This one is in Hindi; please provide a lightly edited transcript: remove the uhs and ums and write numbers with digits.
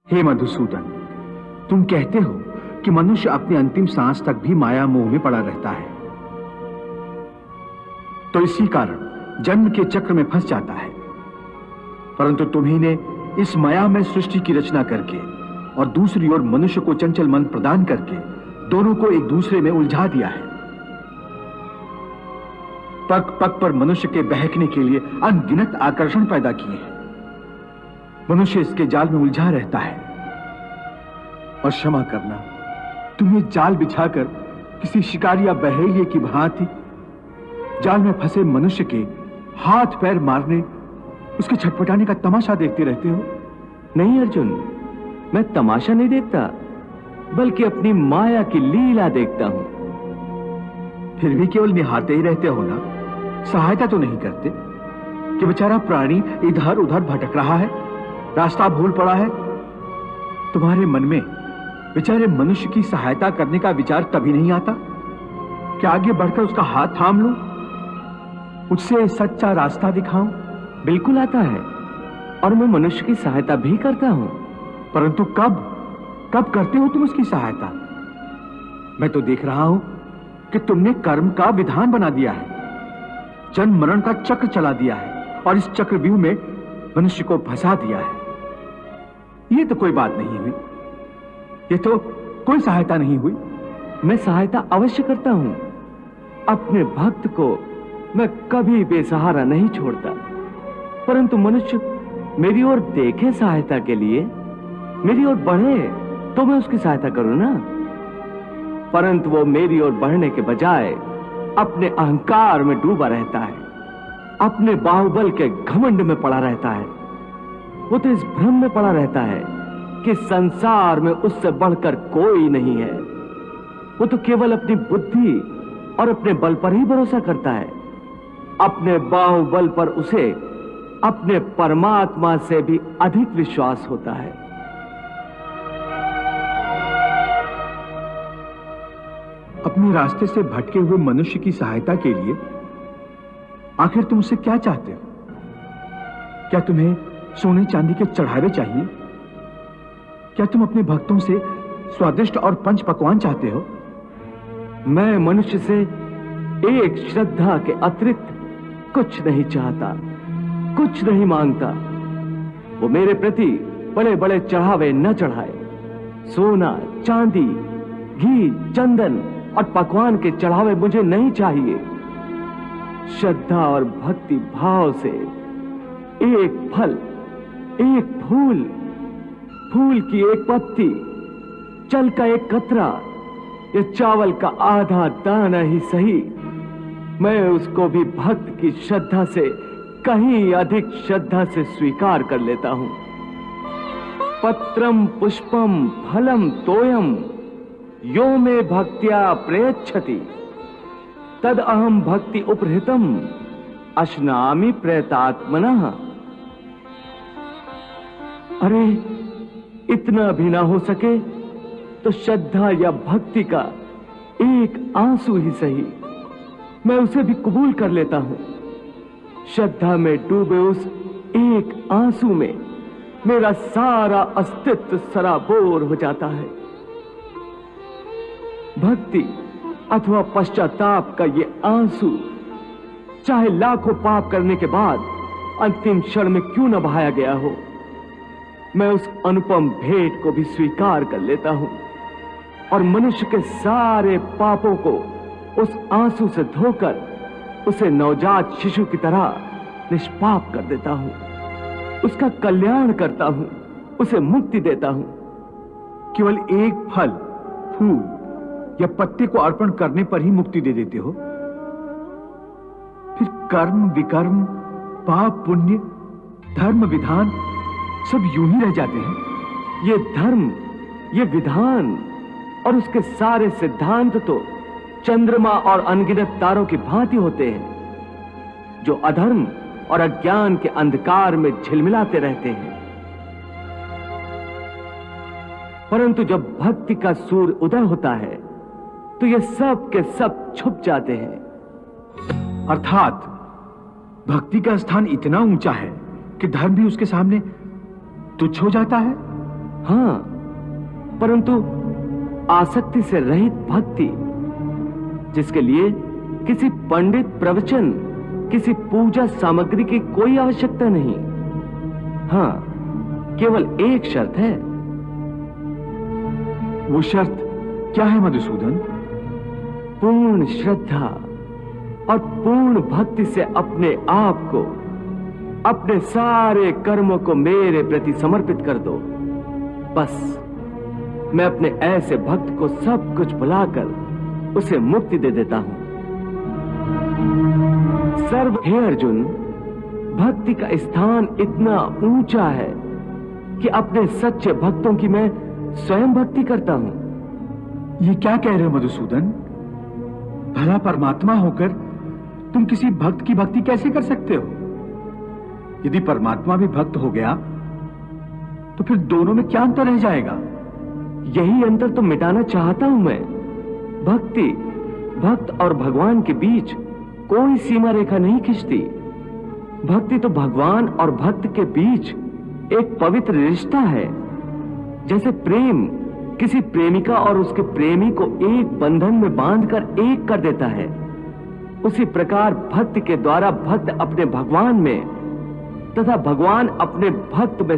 हे मधुसूदन, तुम कहते हो कि मनुष्य अपनी अंतिम सांस तक भी माया मोह में पड़ा रहता है, तो इसी कारण जन्म के चक्र में फंस जाता है। परंतु तुम्ही ने इस माया में सृष्टि की रचना करके और दूसरी ओर मनुष्य को चंचल मन प्रदान करके दोनों को एक दूसरे में उलझा दिया है। पग पग पर मनुष्य के बहकने के लिए अनगिनत आकर्षण पैदा किए हैं। मनुष्य इसके जाल में उलझा रहता है। और क्षमा करना, तुम्हें जाल बिछाकर किसी शिकारी या बहेलिए की भांति जाल में फंसे मनुष्य के हाथ पैर मारने, उसके छटपटाने का तमाशा देखते रहते हो। नहीं अर्जुन, मैं तमाशा नहीं देखता, बल्कि अपनी माया की लीला देखता हूं। फिर भी केवल निहारते ही रहते हो ना, सहायता तो नहीं करते कि बेचारा प्राणी इधर उधर भटक रहा है, रास्ता भूल पड़ा है। तुम्हारे मन में बेचारे मनुष्य की सहायता करने का विचार तभी नहीं आता कि आगे बढ़कर उसका हाथ थाम लूं, उससे सच्चा रास्ता दिखाऊं। बिल्कुल आता है, और मैं मनुष्य की सहायता भी करता हूं। परंतु कब कब करते हो तुम उसकी सहायता? मैं तो देख रहा हूं कि तुमने कर्म का विधान बना दिया है, जन्म मरण का चक्र चला दिया है और इस चक्रव्यूह में मनुष्य को फंसा दिया है। ये तो कोई बात नहीं हुई, ये तो कोई सहायता नहीं हुई। मैं सहायता अवश्य करता हूं। अपने भक्त को मैं कभी बेसहारा नहीं छोड़ता, परंतु मनुष्य मेरी ओर देखे सहायता के लिए, मेरी ओर बढ़े तो मैं उसकी सहायता करूं ना। परंतु वो मेरी ओर बढ़ने के बजाय अपने अहंकार में डूबा रहता है, अपने बाहुबल के घमंड में पड़ा रहता है। वो तो इस भ्रम में पड़ा रहता है कि संसार में उससे बढ़कर कोई नहीं है। वो तो केवल अपनी बुद्धि और अपने बल पर ही भरोसा करता है। अपने बाहुबल पर उसे अपने परमात्मा से भी अधिक विश्वास होता है। अपने रास्ते से भटके हुए मनुष्य की सहायता के लिए आखिर तुम उससे क्या चाहते हो? क्या तुम्हें सोने चांदी के चढ़ावे चाहिए? क्या तुम अपने भक्तों से स्वादिष्ट और पंच पकवान चाहते हो? मैं मनुष्य से एक श्रद्धा के अतिरिक्त कुछ नहीं चाहता, कुछ नहीं मांगता। वो मेरे प्रति बड़े बड़े चढ़ावे न चढ़ाए। सोना, चांदी, घी, चंदन और पकवान के चढ़ावे मुझे नहीं चाहिए। श्रद्धा और भक्ति भाव से एक फल, एक फूल, फूल की एक पत्ती, जल का एक कतरा या चावल का आधा दाना ही सही, मैं उसको भी भक्त की श्रद्धा से कहीं अधिक श्रद्धा से स्वीकार कर लेता हूं। पत्रम पुष्पम फलम तोयम यो मे भक्त्या प्रयच्छति तद अहम भक्ति उपहृतम अश्नामि प्रयतात्मनः। अरे इतना भी ना हो सके तो श्रद्धा या भक्ति का एक आंसू ही सही, मैं उसे भी कबूल कर लेता हूं। श्रद्धा में डूबे उस एक आंसू में मेरा सारा अस्तित्व सराबोर हो जाता है। भक्ति अथवा पश्चाताप का ये आंसू चाहे लाखों पाप करने के बाद अंतिम क्षण में क्यों न बहाया गया हो, मैं उस अनुपम भेंट को भी स्वीकार कर लेता हूं और मनुष्य के सारे पापों को उस आंसू से धोकर उसे नवजात शिशु की तरह निष्पाप कर देता हूं, उसका कल्याण करता हूं, उसे मुक्ति देता हूं। केवल एक फल, फूल या पत्ते को अर्पण करने पर ही मुक्ति दे देते हो। फिर कर्म विकर्म, पाप पुण्य, धर्म विधान सब यूं ही रह जाते हैं। ये धर्म, ये विधान और उसके सारे सिद्धांत तो चंद्रमा और अनगिनत तारों की भांति होते हैं, जो अधर्म और अज्ञान के अंधकार में झिलमिलाते रहते हैं। परंतु जब भक्ति का सूर्य उदय होता है तो ये सब के सब छुप जाते हैं। अर्थात भक्ति का स्थान इतना ऊंचा है कि धर्म भी उसके सामने तुच्छ हो जाता है। हां, परंतु आसक्ति से रहित भक्ति, जिसके लिए किसी पंडित प्रवचन, किसी पूजा सामग्री की कोई आवश्यकता नहीं। हां, केवल एक शर्त है। वो शर्त क्या है मधुसूदन? पूर्ण श्रद्धा और पूर्ण भक्ति से अपने आप को, अपने सारे कर्मों को मेरे प्रति समर्पित कर दो। बस मैं अपने ऐसे भक्त को सब कुछ भुलाकर उसे मुक्ति दे देता हूं। हे अर्जुन, भक्ति का स्थान इतना ऊंचा है कि अपने सच्चे भक्तों की मैं स्वयं भक्ति करता हूं। ये क्या कह रहे हो मधुसूदन? भला परमात्मा होकर तुम किसी भक्त की भक्ति कैसे कर सकते हो? यदि परमात्मा भी भक्त हो गया तो फिर दोनों में क्या अंतर रह जाएगा? यही अंतर तो मिटाना चाहता हूं मैं। भक्त और भगवान के बीच कोई सीमा रेखा नहीं खिंचती। भक्ति तो भगवान और भक्त के बीच एक पवित्र रिश्ता है। जैसे प्रेम किसी प्रेमिका और उसके प्रेमी को एक बंधन में बांधकर एक कर देता है, उसी प्रकार भक्त के द्वारा भक्त अपने भगवान में तथा भगवान अपने भक्त में